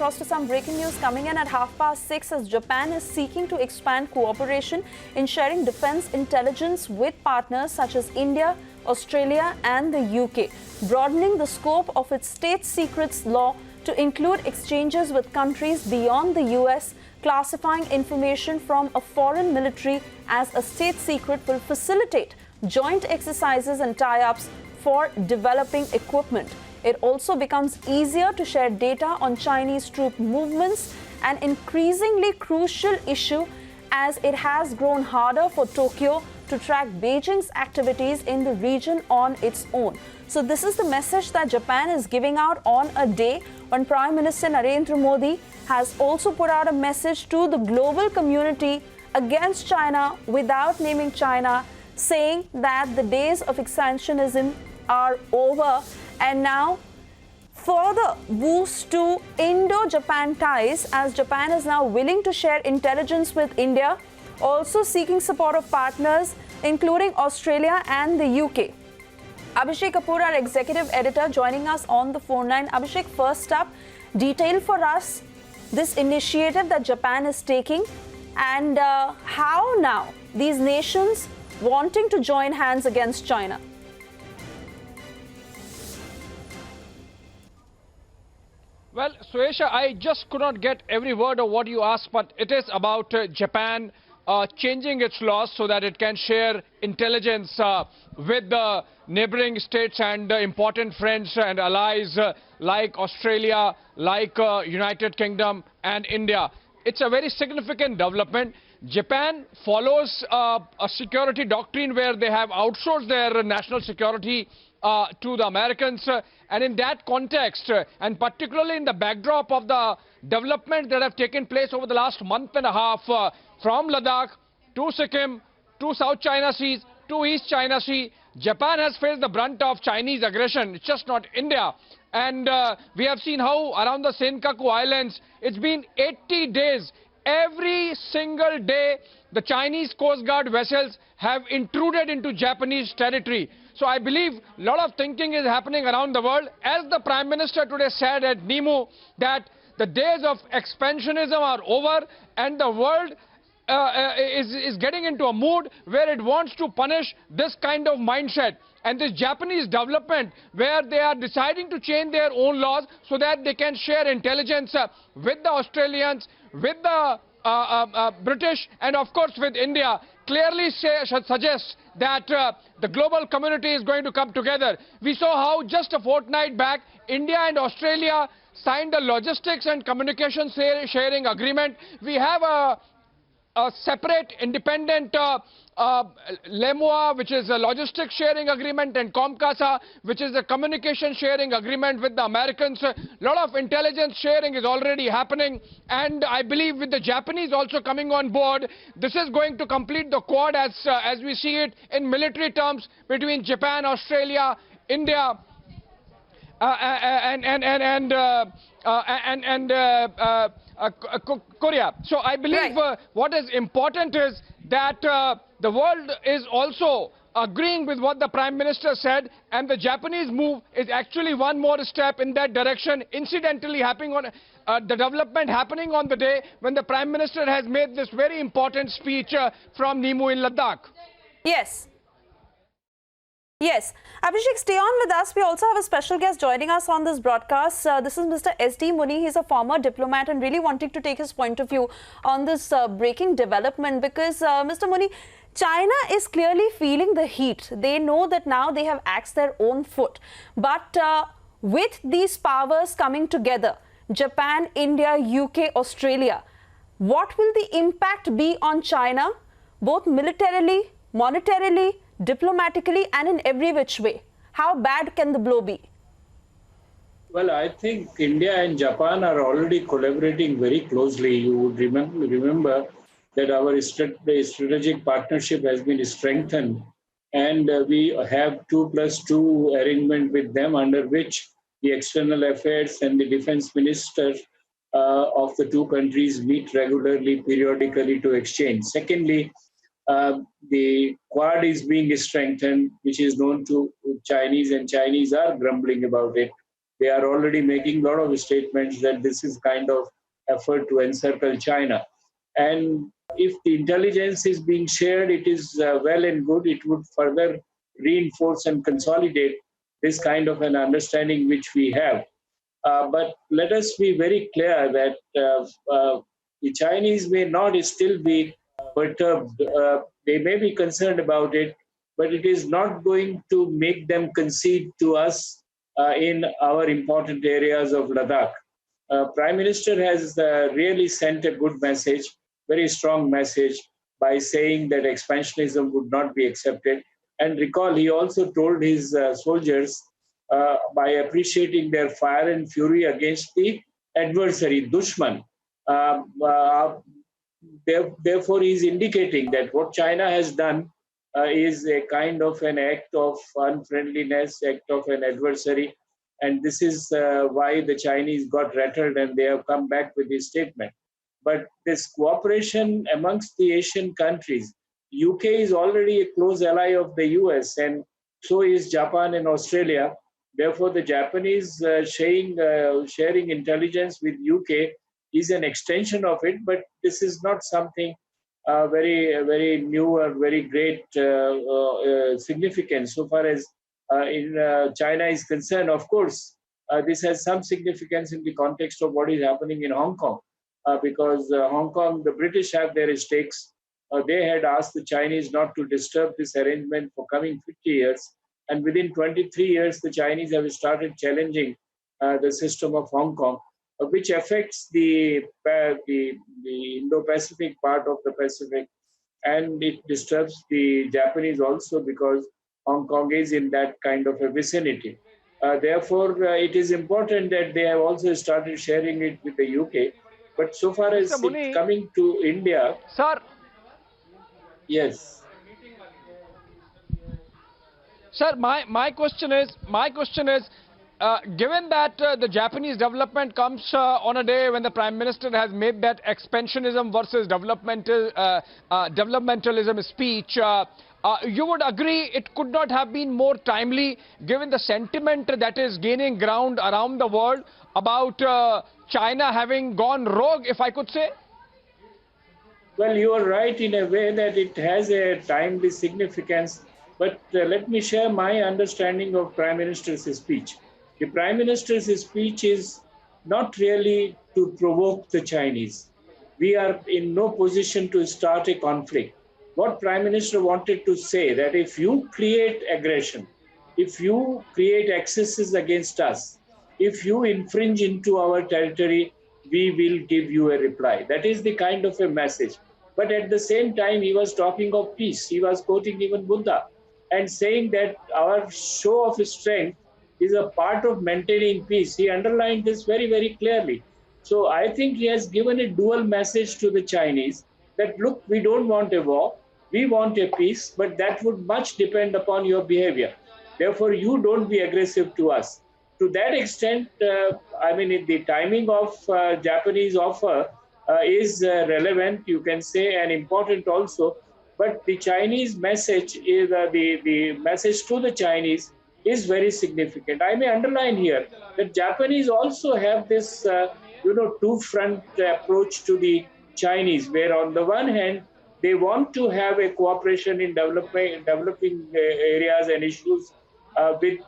across to some breaking news coming in at 6:30 as Japan is seeking to expand cooperation in sharing defense intelligence with partners such as India, Australia and the UK, broadening the scope of its state secrets law to include exchanges with countries beyond the US. Classifying information from a foreign military as a state secret will facilitate joint exercises and tie-ups for developing equipment. It also becomes easier to share data on Chinese troop movements, an increasingly crucial issue as it has grown harder for Tokyo to track Beijing's activities in the region on its own. So this is the message that Japan is giving out on a day when Prime Minister Narendra Modi has also put out a message to the global community against China without naming China, saying that the days of expansionism are over and now further boost to Indo-Japan ties as Japan is now willing to share intelligence with India, also seeking support of partners including Australia and the UK. Abhishek Kapoor, our executive editor, joining us on the phone line. Abhishek, first up, detail for us this initiative that Japan is taking and how now these nations wanting to join hands against China. Well, Suesha, I just could not get every word of what you asked, but it is about Japan changing its laws so that it can share intelligence with the neighboring states and important friends and allies like Australia, like United Kingdom and India. It's a very significant development. Japan follows a security doctrine where they have outsourced their national security to the Americans, and in that context, and particularly in the backdrop of the development that have taken place over the last month and a half from Ladakh to Sikkim to South China Sea to East China Sea, Japan has faced the brunt of Chinese aggression. It's just not India. And we have seen how around the Senkaku Islands, it's been 80 days. Every single day, the Chinese Coast Guard vessels have intruded into Japanese territory. So I believe a lot of thinking is happening around the world. As the Prime Minister today said at NIMU, that the days of expansionism are over and the world is getting into a mood where it wants to punish this kind of mindset. And this Japanese development where they are deciding to change their own laws so that they can share intelligence with the Australians, with the British and of course with India, clearly suggests that the global community is going to come together. We saw how just a fortnight back, India and Australia signed a logistics and communication sharing agreement. We have a separate independent LEMUA, which is a logistics sharing agreement, and COMCASA, which is a communication sharing agreement with the Americans. A lot of intelligence sharing is already happening, and I believe with the Japanese also coming on board, this is going to complete the quad as we see it in military terms between Japan, Australia, India, Korea. So I believe what is important is that the world is also agreeing with what the Prime Minister said, and the Japanese move is actually one more step in that direction, incidentally happening on the development happening on the day when the Prime Minister has made this very important speech from NIMU in Ladakh. Yes. Yes. Abhishek, stay on with us. We also have a special guest joining us on this broadcast. This is Mr. S.D. Muni. He's a former diplomat and really wanting to take his point of view on this breaking development because, Mr. Muni, China is clearly feeling the heat. They know that now they have axed their own foot. But with these powers coming together, Japan, India, UK, Australia, what will the impact be on China, both militarily, monetarily, diplomatically and in every which way? How bad can the blow be? Well, I think India and Japan are already collaborating very closely. You would remember that our strategic partnership has been strengthened, and we have 2+2 arrangement with them, under which the external affairs and the defense ministers of the two countries meet regularly, periodically to exchange. Secondly, the Quad is being strengthened, which is known to Chinese, and Chinese are grumbling about it. They are already making a lot of statements that this is kind of effort to encircle China. And if the intelligence is being shared, it is well and good. It would further reinforce and consolidate this kind of an understanding which we have. But let us be very clear that the Chinese may not still be perturbed. They may be concerned about it, but it is not going to make them concede to us in our important areas of Ladakh. Prime Minister has really sent a good message, very strong message, by saying that expansionism would not be accepted. And recall, he also told his soldiers by appreciating their fire and fury against the adversary, Dushman. Therefore, he is indicating that what China has done is a kind of an act of unfriendliness, act of an adversary. And this is why the Chinese got rattled and they have come back with this statement. But this cooperation amongst the Asian countries, UK is already a close ally of the US, and so is Japan and Australia. Therefore, the Japanese sharing intelligence with UK is an extension of it, but this is not something very new or very great significance so far as in China is concerned. Of course, this has some significance in the context of what is happening in Hong Kong, because Hong Kong, the British have their stakes. They had asked the Chinese not to disturb this arrangement for coming 50 years. And within 23 years, the Chinese have started challenging the system of Hong Kong, which affects the Indo-Pacific part of the Pacific. And it disturbs the Japanese also because Hong Kong is in that kind of a vicinity. Therefore, it is important that they have also started sharing it with the UK. But so far as it's coming to India, Sir. Yes. Sir, my question is, given that the Japanese development comes on a day when the Prime Minister has made that expansionism versus developmentalism speech, you would agree it could not have been more timely given the sentiment that is gaining ground around the world about China having gone rogue, if I could say? Well, you are right in a way that it has a timely significance. But let me share my understanding of Prime Minister's speech. The Prime Minister's speech is not really to provoke the Chinese. We are in no position to start a conflict. What Prime Minister wanted to say that if you create aggression, if you create excesses against us, if you infringe into our territory, we will give you a reply. That is the kind of a message. But at the same time, he was talking of peace. He was quoting even Buddha and saying that our show of strength is a part of maintaining peace. He underlined this very, very clearly. So I think he has given a dual message to the Chinese that, look, we don't want a war. We want a peace, but that would much depend upon your behavior. Therefore, you don't be aggressive to us. To that extent, the timing of Japanese offer is relevant, you can say, and important also. But the Chinese message is the message to the Chinese is very significant. I may underline here that Japanese also have this, two-front approach to the Chinese, where on the one hand they want to have a cooperation in developing areas and issues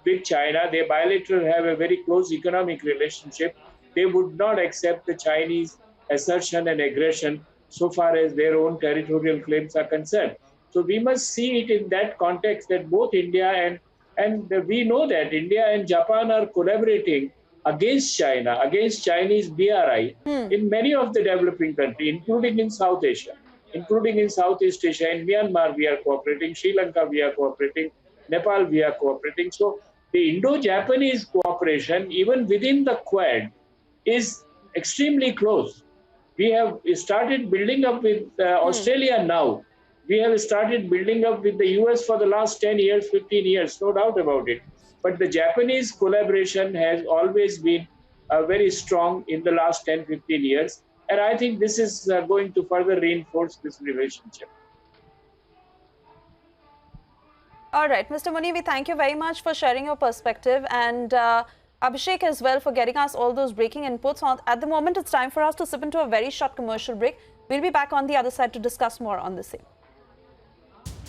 with China. They bilateral have a very close economic relationship. They would not accept the Chinese assertion and aggression so far as their own territorial claims are concerned. So we must see it in that context that both India and we know that India and Japan are collaborating against China, against Chinese BRI in many of the developing countries, including in South Asia, including in Southeast Asia. In Myanmar, we are cooperating. Sri Lanka, we are cooperating. Nepal, we are cooperating. So the Indo-Japanese cooperation, even within the Quad, is extremely close. We have started building up with Australia now. We have started building up with the US for the last 10 years, 15 years, no doubt about it. But the Japanese collaboration has always been very strong in the last 10, 15 years. And I think this is going to further reinforce this relationship. All right, Mr. Muni, we thank you very much for sharing your perspective. And Abhishek as well for getting us all those breaking inputs. At the moment, it's time for us to sip into a very short commercial break. We'll be back on the other side to discuss more on the same.